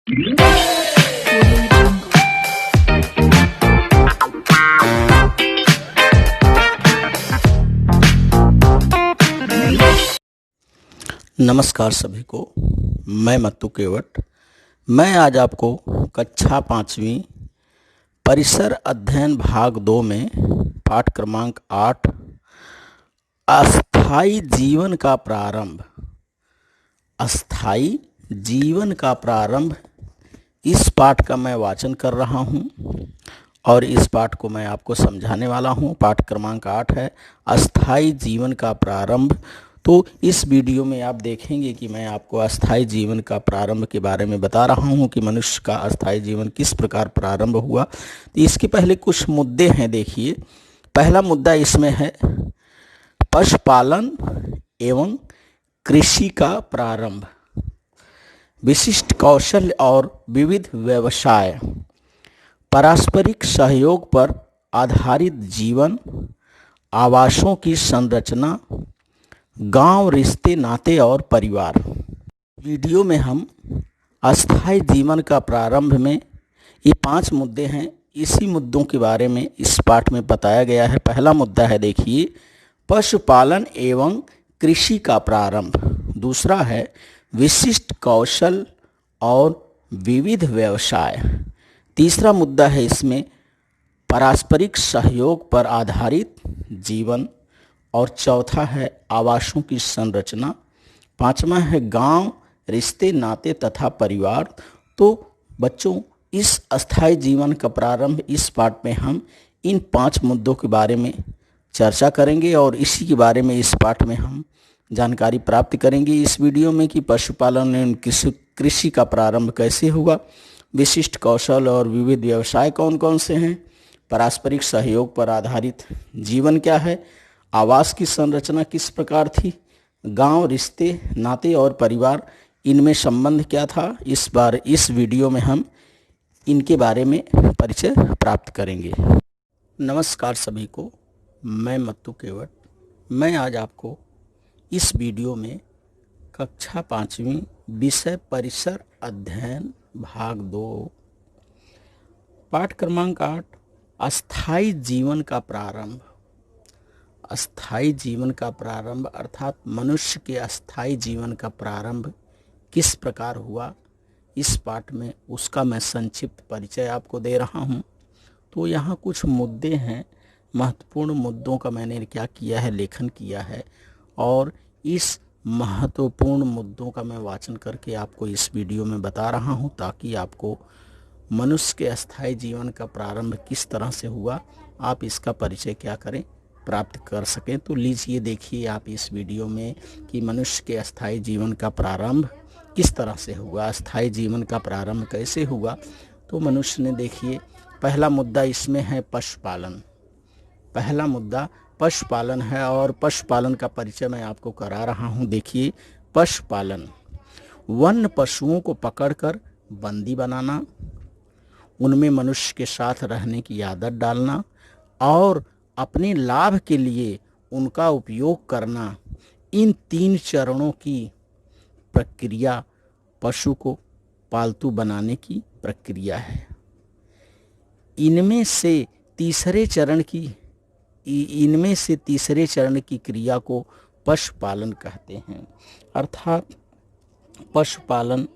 नमस्कार सभी को। मैं मत्तू केवट। मैं आज आपको कक्षा 5वीं परिसर अध्ययन भाग 2 में पाठ क्रमांक 8 अस्थाई जीवन का प्रारंभ, अस्थाई जीवन का प्रारंभ, इस पाठ का मैं वाचन कर रहा हूँ और इस पाठ को मैं आपको समझाने वाला हूँ। पाठ क्रमांक 8 है अस्थाई जीवन का प्रारंभ। तो इस वीडियो में आप देखेंगे कि मैं आपको अस्थाई जीवन का प्रारंभ के बारे में बता रहा हूँ कि मनुष्य का अस्थाई जीवन किस प्रकार प्रारंभ हुआ। तो इसके पहले कुछ मुद्दे हैं। देखिए, पहला मुद्दा इसमें है पशुपालन एवं कृषि का प्रारंभ, विशिष्ट कौशल और विविध व्यवसाय, पारस्परिक सहयोग पर आधारित जीवन, आवासों की संरचना, गांव, रिश्ते, नाते और परिवार। वीडियो में हम अस्थाई जीवन का प्रारंभ में ये 5 मुद्दे हैं। इसी मुद्दों के बारे में इस पाठ में बताया गया है। पहला मुद्दा है, देखिए, पशुपालन एवं कृषि का प्रारंभ। दूसरा है विशिष्ट कौशल और विविध व्यवसाय। तीसरा मुद्दा है इसमें पारस्परिक सहयोग पर आधारित जीवन, और चौथा है आवासों की संरचना, पांचवा है गांव, रिश्ते, नाते तथा परिवार। तो बच्चों, इस अस्थाई जीवन का प्रारंभ इस पाठ में हम इन 5 मुद्दों के बारे में चर्चा करेंगे और इसी के बारे में इस पाठ में हम जानकारी प्राप्त करेंगे इस वीडियो में कि पशुपालन एवं कृषि का प्रारंभ कैसे हुआ, विशिष्ट कौशल और विविध व्यवसाय कौन कौन से हैं, पारस्परिक सहयोग पर आधारित जीवन क्या है, आवास की संरचना किस प्रकार थी, गांव, रिश्ते, नाते और परिवार, इनमें संबंध क्या था। इस वीडियो में हम इनके बारे में परिचय प्राप्त करेंगे। नमस्कार सभी को, मैं मत्तू केवट। मैं आज आपको इस वीडियो में कक्षा 5वीं विषय परिसर अध्ययन भाग 2 पाठ क्रमांक 8 अस्थाई जीवन का प्रारंभ, अस्थाई जीवन का प्रारंभ अर्थात मनुष्य के अस्थाई जीवन का प्रारंभ किस प्रकार हुआ, इस पाठ में उसका मैं संक्षिप्त परिचय आपको दे रहा हूँ। तो यहाँ कुछ मुद्दे हैं, महत्वपूर्ण मुद्दों का मैंने क्या किया है, लेखन किया है और इस महत्वपूर्ण मुद्दों का मैं वाचन करके आपको इस वीडियो में बता रहा हूँ ताकि आपको मनुष्य के अस्थाई जीवन का प्रारंभ किस तरह से हुआ, आप इसका परिचय क्या करें, प्राप्त कर सकें। तो लीजिए, देखिए आप इस वीडियो में कि मनुष्य के अस्थाई जीवन का प्रारंभ किस तरह से हुआ, अस्थाई जीवन का प्रारंभ कैसे हुआ। तो मनुष्य ने, देखिए, पहला मुद्दा इसमें है पशुपालन। पहला मुद्दा पशुपालन है और पशुपालन का परिचय मैं आपको करा रहा हूँ। देखिए, पशुपालन वन्य पशुओं को पकड़कर बंदी बनाना, उनमें मनुष्य के साथ रहने की आदत डालना और अपने लाभ के लिए उनका उपयोग करना, इन 3 चरणों की प्रक्रिया पशु को पालतू बनाने की प्रक्रिया है। इनमें से तीसरे चरण की क्रिया को पशुपालन कहते हैं। अर्थात पशुपालन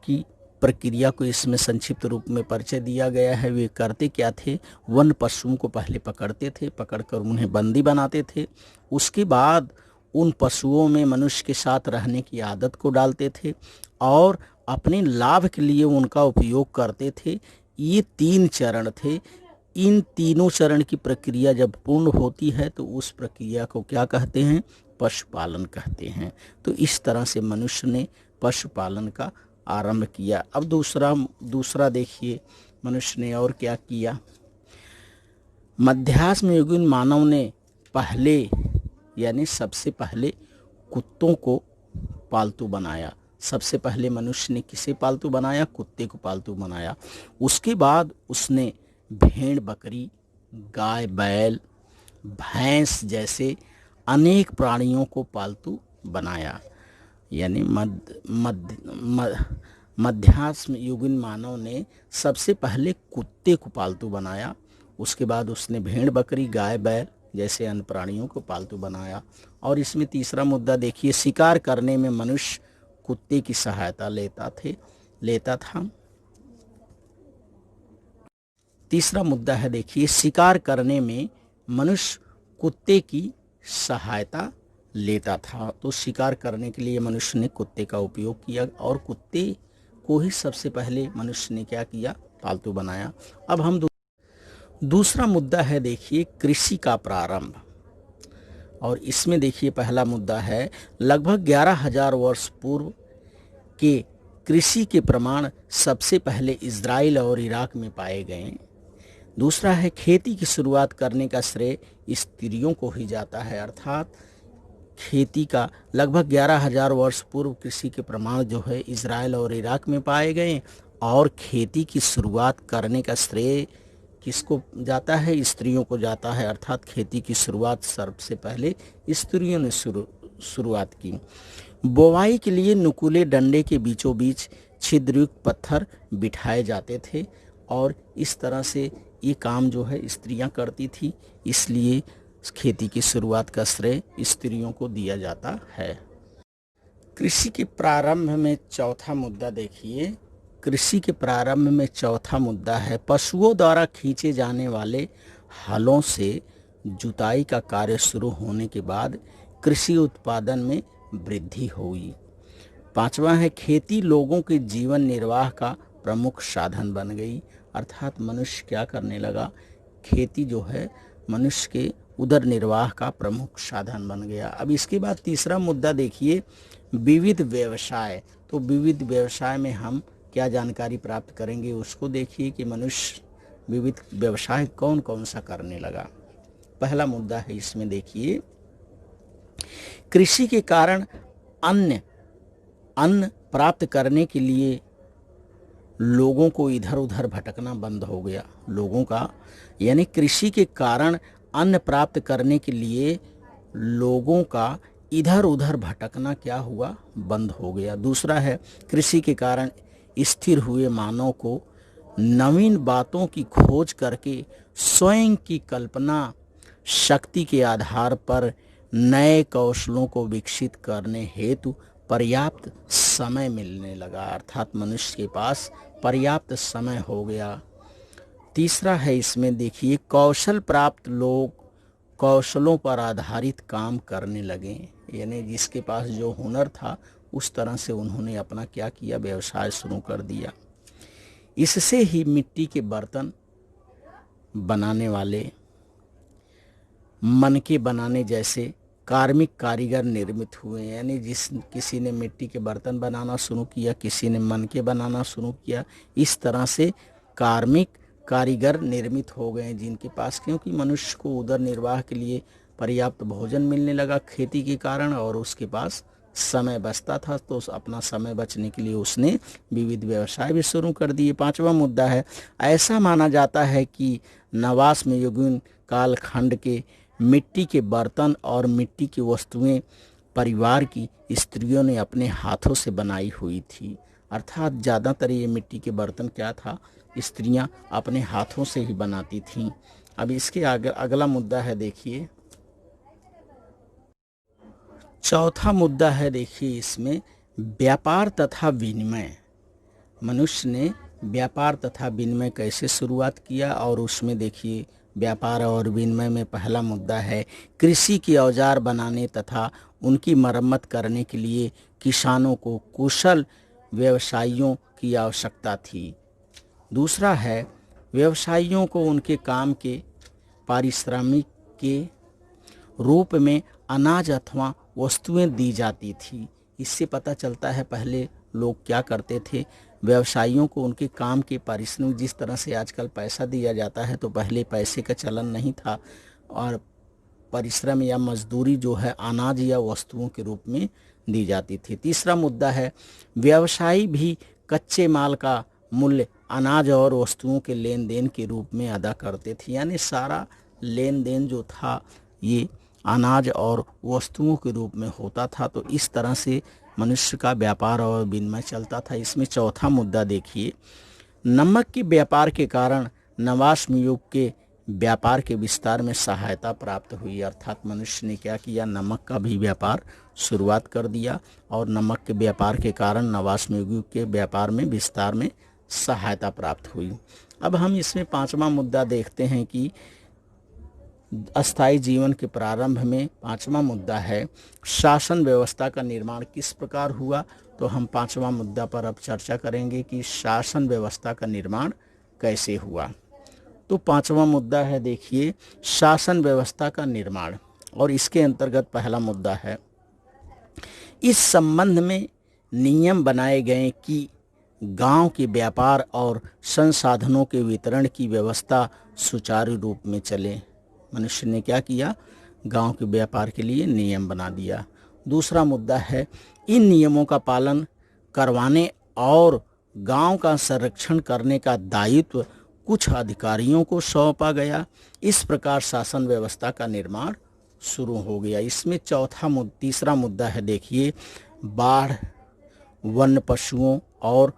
की प्रक्रिया को इसमें संक्षिप्त रूप में परिचय दिया गया है। वे करते क्या थे, वन पशुओं को पहले पकड़ते थे, पकड़कर उन्हें बंदी बनाते थे, उसके बाद उन पशुओं में मनुष्य के साथ रहने की आदत को डालते थे और अपने लाभ के लिए उनका उपयोग करते थे। ये 3 चरण थे। इन तीनों चरण की प्रक्रिया जब पूर्ण होती है तो उस प्रक्रिया को क्या कहते हैं, पशुपालन कहते हैं। तो इस तरह से मनुष्य ने पशुपालन का आरंभ किया। अब दूसरा देखिए, मनुष्य ने और क्या किया। मध्याह्न युगीन मानव ने पहले यानी सबसे पहले कुत्तों को पालतू बनाया। सबसे पहले मनुष्य ने किसे पालतू बनाया, कुत्ते को पालतू बनाया। उसके बाद उसने भेड़, बकरी, गाय, बैल, भैंस जैसे अनेक प्राणियों को पालतू बनाया। यानी मध्याह्न युगीन मानव ने सबसे पहले कुत्ते को पालतू बनाया, उसके बाद उसने भेड़ बकरी गाय बैल जैसे अन्य प्राणियों को पालतू बनाया। और इसमें तीसरा मुद्दा देखिए, शिकार करने में मनुष्य कुत्ते की सहायता लेता था। तीसरा मुद्दा है देखिए, शिकार करने में मनुष्य कुत्ते की सहायता लेता था। तो शिकार करने के लिए मनुष्य ने कुत्ते का उपयोग किया और कुत्ते को ही सबसे पहले मनुष्य ने क्या किया, पालतू बनाया। अब हम दूसरा मुद्दा है देखिए, कृषि का प्रारंभ। और इसमें देखिए पहला मुद्दा है, लगभग 11,000 वर्ष पूर्व के कृषि के प्रमाण सबसे पहले इजराइल और इराक में पाए गए। दूसरा है, खेती की शुरुआत करने का श्रेय स्त्रियों को ही जाता है, अर्थात खेती का लगभग 11,000 वर्ष पूर्व कृषि के प्रमाण जो है इजराइल और इराक में पाए गए, और खेती की शुरुआत करने का श्रेय किसको जाता है, स्त्रियों को जाता है, अर्थात खेती की शुरुआत सबसे पहले स्त्रियों ने शुरुआत की। बोवाई के लिए नुकीले डंडे के बीचों बीच छिद्रयुक्त पत्थर बिठाए जाते थे और इस तरह से ये काम जो है स्त्रियां करती थी, इसलिए खेती की शुरुआत का श्रेय स्त्रियों को दिया जाता है। कृषि के प्रारंभ में चौथा मुद्दा देखिए, कृषि के प्रारंभ में चौथा मुद्दा है, पशुओं द्वारा खींचे जाने वाले हलों से जुताई का कार्य शुरू होने के बाद कृषि उत्पादन में वृद्धि हुई। पांचवा है, खेती लोगों के जीवन निर्वाह का प्रमुख साधन बन गई, अर्थात मनुष्य क्या करने लगा, खेती जो है मनुष्य के उदर निर्वाह का प्रमुख साधन बन गया। अब इसके बाद तीसरा मुद्दा देखिए, विविध व्यवसाय। तो विविध व्यवसाय में हम क्या जानकारी प्राप्त करेंगे, उसको देखिए कि मनुष्य विविध व्यवसाय कौन कौन सा करने लगा। पहला मुद्दा है इसमें देखिए, कृषि के कारण अन्न प्राप्त करने के लिए लोगों को इधर उधर भटकना बंद हो गया। लोगों का यानी कृषि के कारण अन्न प्राप्त करने के लिए लोगों का इधर उधर भटकना क्या हुआ, बंद हो गया। दूसरा है, कृषि के कारण स्थिर हुए मानव को नवीन बातों की खोज करके स्वयं की कल्पना शक्ति के आधार पर नए कौशलों को विकसित करने हेतु पर्याप्त समय मिलने लगा, अर्थात मनुष्य के पास पर्याप्त समय हो गया। तीसरा है इसमें देखिए, कौशल प्राप्त लोग कौशलों पर आधारित काम करने लगे, यानी जिसके पास जो हुनर था उस तरह से उन्होंने अपना क्या किया, व्यवसाय शुरू कर दिया। इससे ही मिट्टी के बर्तन बनाने वाले, मनके बनाने जैसे कार्मिक कारीगर निर्मित हुए, यानी किसी ने मिट्टी के बर्तन बनाना शुरू किया, किसी ने मनके बनाना शुरू किया, इस तरह से कार्मिक कारीगर निर्मित हो गए जिनके पास, क्योंकि मनुष्य को उदर निर्वाह के लिए पर्याप्त भोजन मिलने लगा खेती के कारण और उसके पास समय बचता था, तो अपना समय बचने के लिए उसने विविध व्यवसाय भी शुरू कर दिए। पांचवा मुद्दा है, ऐसा माना जाता है कि नवाश्म युगीन कालखंड के मिट्टी के बर्तन और मिट्टी की वस्तुएं परिवार की स्त्रियों ने अपने हाथों से बनाई हुई थी, अर्थात ज़्यादातर ये मिट्टी के बर्तन क्या था, स्त्रियां अपने हाथों से ही बनाती थीं। अब इसके अगला मुद्दा है देखिए, चौथा मुद्दा है देखिए इसमें व्यापार तथा विनिमय। मनुष्य ने व्यापार तथा विनिमय कैसे शुरुआत किया, और उसमें देखिए व्यापार और विनिमय में पहला मुद्दा है, कृषि के औजार बनाने तथा उनकी मरम्मत करने के लिए किसानों को कुशल व्यवसायियों की आवश्यकता थी। दूसरा है, व्यवसायियों को उनके काम के पारिश्रमिक के रूप में अनाज अथवा वस्तुएं दी जाती थी। इससे पता चलता है पहले लोग क्या करते थे, व्यवसायियों को उनके काम के पारिश्रमिक, जिस तरह से आजकल पैसा दिया जाता है तो पहले पैसे का चलन नहीं था, और परिश्रम या मजदूरी जो है अनाज या वस्तुओं के रूप में दी जाती थी। तीसरा मुद्दा है, व्यवसायी भी कच्चे माल का मूल्य अनाज और वस्तुओं के लेन देन के रूप में अदा करते थे, यानी सारा लेन देन जो था ये अनाज और वस्तुओं के रूप में होता था। तो इस तरह से मनुष्य का व्यापार और विनिमय चलता था। इसमें चौथा मुद्दा देखिए, नमक के व्यापार के कारण नवाश्म युग के व्यापार के विस्तार में सहायता प्राप्त हुई। अर्थात मनुष्य ने क्या किया, नमक का भी व्यापार शुरुआत कर दिया और नमक के व्यापार के कारण नवाश्म युग के व्यापार में विस्तार में सहायता प्राप्त हुई। अब हम इसमें पांचवा मुद्दा देखते हैं कि अस्थाई जीवन के प्रारंभ में पांचवा मुद्दा है शासन व्यवस्था का निर्माण किस प्रकार हुआ। तो हम पांचवा मुद्दा पर अब चर्चा करेंगे कि शासन व्यवस्था का निर्माण कैसे हुआ। तो पांचवा मुद्दा है देखिए शासन व्यवस्था का निर्माण, और इसके अंतर्गत पहला मुद्दा है इस संबंध में नियम बनाए गए कि गांव के व्यापार और संसाधनों के वितरण की व्यवस्था सुचारू रूप में चले। मनुष्य ने क्या किया, गांव के व्यापार के लिए नियम बना दिया। दूसरा मुद्दा है इन नियमों का पालन करवाने और गांव का संरक्षण करने का दायित्व कुछ अधिकारियों को सौंपा गया। इस प्रकार शासन व्यवस्था का निर्माण शुरू हो गया। इसमें तीसरा मुद्दा है देखिए बाढ़, वन्य पशुओं और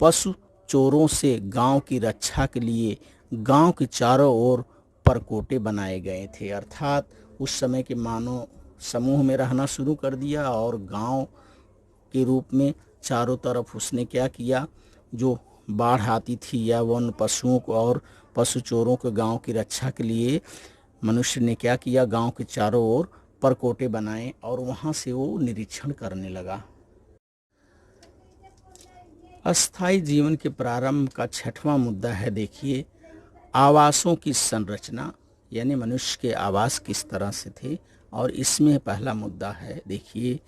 पशु चोरों से गांव की रक्षा के लिए गांव के चारों ओर परकोटे बनाए गए थे। अर्थात उस समय के मानव समूह में रहना शुरू कर दिया और गांव के रूप में चारों तरफ उसने क्या किया, जो बाढ़ आती थी या वन पशुओं को और पशु चोरों के गांव की रक्षा के लिए मनुष्य ने क्या किया, गांव के चारों ओर परकोटे बनाए और वहां से वो निरीक्षण करने लगा। अस्थाई जीवन के प्रारंभ का छठवां मुद्दा है देखिए आवासों की संरचना, यानी मनुष्य के आवास किस तरह से थे। और इसमें पहला मुद्दा है देखिए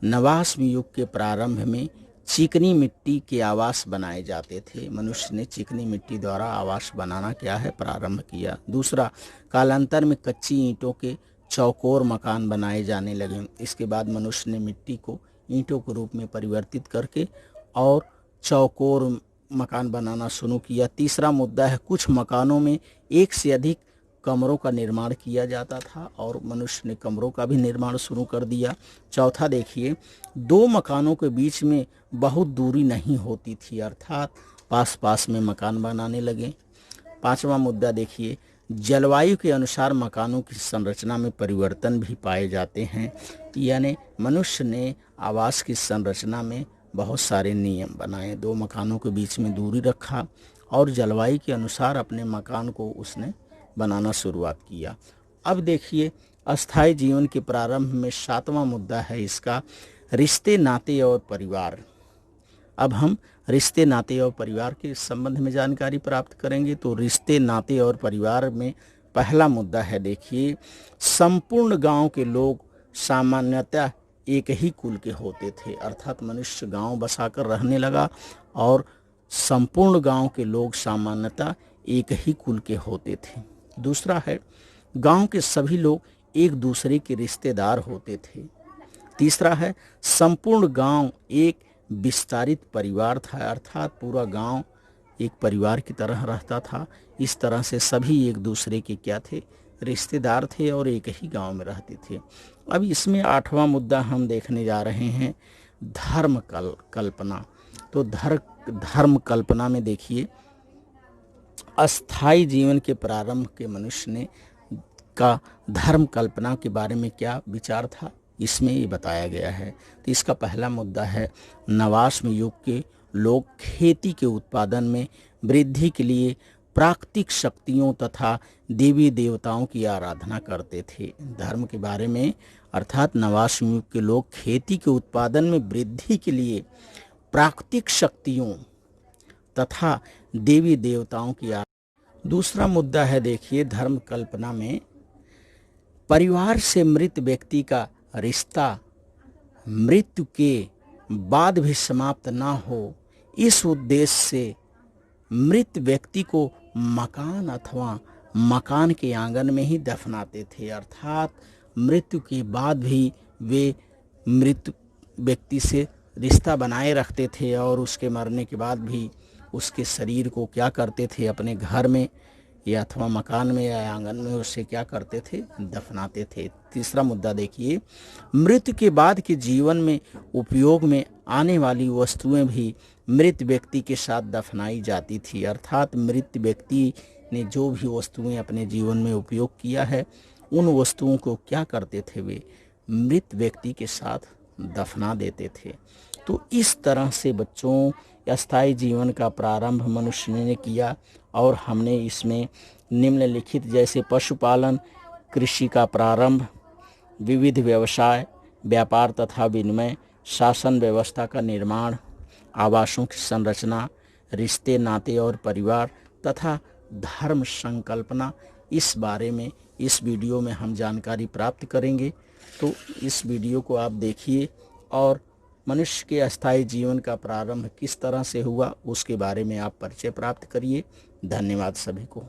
नवाश्म युग के प्रारंभ में चिकनी मिट्टी के आवास बनाए जाते थे। मनुष्य ने चिकनी मिट्टी द्वारा आवास बनाना क्या है, प्रारंभ किया। दूसरा, कालांतर में कच्ची ईंटों के चौकोर मकान बनाए जाने लगे। इसके बाद मनुष्य ने मिट्टी को ईंटों के रूप में परिवर्तित करके और चौकोर मकान बनाना शुरू किया। तीसरा मुद्दा है कुछ मकानों में एक से अधिक कमरों का निर्माण किया जाता था और मनुष्य ने कमरों का भी निर्माण शुरू कर दिया। चौथा देखिए दो मकानों के बीच में बहुत दूरी नहीं होती थी, अर्थात पास पास में मकान बनाने लगे। पांचवा मुद्दा देखिए जलवायु के अनुसार मकानों की संरचना में परिवर्तन भी पाए जाते हैं, यानी मनुष्य ने आवास की संरचना में बहुत सारे नियम बनाए, दो मकानों के बीच में दूरी रखा और जलवायु के अनुसार अपने मकान को उसने बनाना शुरुआत किया। अब देखिए अस्थाई जीवन के प्रारंभ में सातवां मुद्दा है इसका रिश्ते नाते और परिवार। अब हम रिश्ते नाते और परिवार के संबंध में जानकारी प्राप्त करेंगे। तो रिश्ते नाते और परिवार में पहला मुद्दा है देखिए संपूर्ण गांव के लोग सामान्यतः एक ही कुल के होते थे, अर्थात मनुष्य गांव बसाकर रहने लगा और संपूर्ण गांव के लोग सामान्यतः एक ही कुल के होते थे। दूसरा है गांव के सभी लोग एक दूसरे के रिश्तेदार होते थे। तीसरा है संपूर्ण गांव एक विस्तारित परिवार था, अर्थात पूरा गांव एक परिवार की तरह रहता था। इस तरह से सभी एक दूसरे के क्या थे, रिश्तेदार थे और एक ही गांव में रहते थे। अब इसमें आठवां मुद्दा हम देखने जा रहे हैं धर्म कल्पना। तो धर्म कल्पना में देखिए अस्थाई जीवन के प्रारंभ के मनुष्य ने का धर्म कल्पना के बारे में क्या विचार था, इसमें ये बताया गया है। तो इसका पहला मुद्दा है नवाश्म युग के लोग खेती के उत्पादन में वृद्धि के लिए प्राकृतिक शक्तियों तथा देवी देवताओं की आराधना करते थे। धर्म के बारे में अर्थात नवाश्म युग के लोग खेती के उत्पादन में वृद्धि के लिए प्राकृतिक शक्तियों तथा देवी देवताओं की आराधना। दूसरा मुद्दा है देखिए धर्म कल्पना में परिवार से मृत व्यक्ति का रिश्ता मृत्यु के बाद भी समाप्त ना हो, इस उद्देश्य से मृत व्यक्ति को मकान अथवा मकान के आंगन में ही दफनाते थे, अर्थात मृत्यु के बाद भी वे मृत व्यक्ति से रिश्ता बनाए रखते थे और उसके मरने के बाद भी उसके शरीर को क्या करते थे, अपने घर में या अथवा मकान में या आंगन में उसे क्या करते थे, दफनाते थे। तीसरा मुद्दा देखिए, मृत्यु के बाद के जीवन में उपयोग में आने वाली वस्तुएं भी मृत व्यक्ति के साथ दफनाई जाती थी। अर्थात मृत व्यक्ति ने जो भी वस्तुएं अपने जीवन में उपयोग किया है, उन वस्तुओं को क्या करते थे, वे मृत व्यक्ति के साथ दफना देते थे। तो इस तरह से बच्चों अस्थायी जीवन का प्रारंभ मनुष्य ने किया और हमने इसमें निम्नलिखित जैसे पशुपालन, कृषि का प्रारंभ, विविध व्यवसाय, व्यापार तथा विनिमय, शासन व्यवस्था का निर्माण, आवासों की संरचना, रिश्ते नाते और परिवार तथा धर्म संकल्पना, इस बारे में इस वीडियो में हम जानकारी प्राप्त करेंगे। तो इस वीडियो को आप देखिए और मनुष्य के अस्थायी जीवन का प्रारंभ किस तरह से हुआ उसके बारे में आप परिचय प्राप्त करिए। धन्यवाद सभी को।